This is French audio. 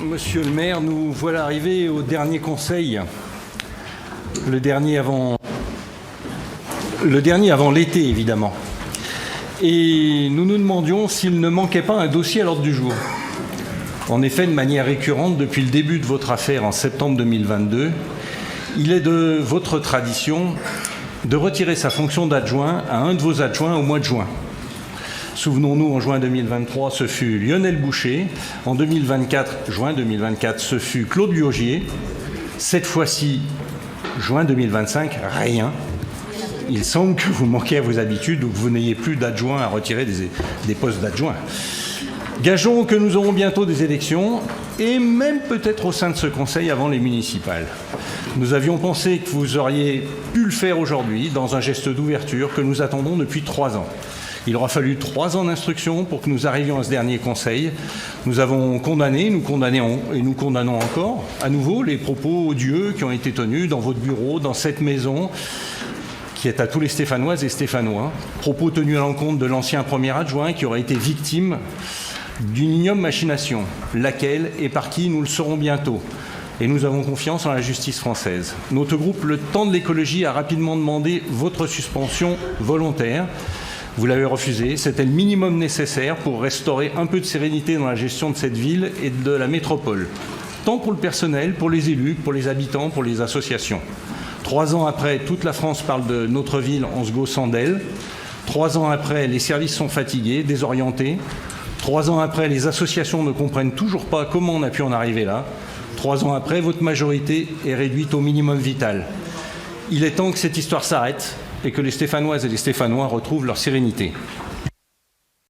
Monsieur le maire, nous voilà arrivés au dernier conseil, le dernier avant l'été évidemment. Et nous nous demandions s'il ne manquait pas un dossier à l'ordre du jour. En effet, de manière récurrente, depuis le début de votre affaire en septembre 2022, il est de votre tradition de retirer sa fonction d'adjoint à un de vos adjoints au mois de juin. Souvenons-nous, en juin 2023, ce fut Lionel Boucher. En 2024, juin 2024, ce fut Claude Liogier. Cette fois-ci, juin 2025, rien. Il semble que vous manquez à vos habitudes ou que vous n'ayez plus d'adjoints à retirer des postes d'adjoints. Gageons que nous aurons bientôt des élections et même peut-être au sein de ce conseil avant les municipales. Nous avions pensé que vous auriez pu le faire aujourd'hui dans un geste d'ouverture que nous attendons depuis 3 ans. Il aura fallu 3 ans d'instruction pour que nous arrivions à ce dernier conseil. Nous avons condamné, nous condamnons et nous condamnons encore à nouveau les propos odieux qui ont été tenus dans votre bureau, dans cette maison, qui est à tous les Stéphanoises et Stéphanois. Propos tenus à l'encontre de l'ancien premier adjoint qui aurait été victime d'une ignoble machination, laquelle et par qui nous le saurons bientôt. Et nous avons confiance en la justice française. Notre groupe, le Temps de l'écologie, a rapidement demandé votre suspension volontaire. Vous l'avez refusé, c'était le minimum nécessaire pour restaurer un peu de sérénité dans la gestion de cette ville et de la métropole, tant pour le personnel, pour les élus, pour les habitants, pour les associations. 3 ans après, toute la France parle de notre ville en se gaussant d'elle. 3 ans après, les services sont fatigués, désorientés. 3 ans après, les associations ne comprennent toujours pas comment on a pu en arriver là. 3 ans après, votre majorité est réduite au minimum vital. Il est temps que cette histoire s'arrête et que les Stéphanoises et les Stéphanois retrouvent leur sérénité.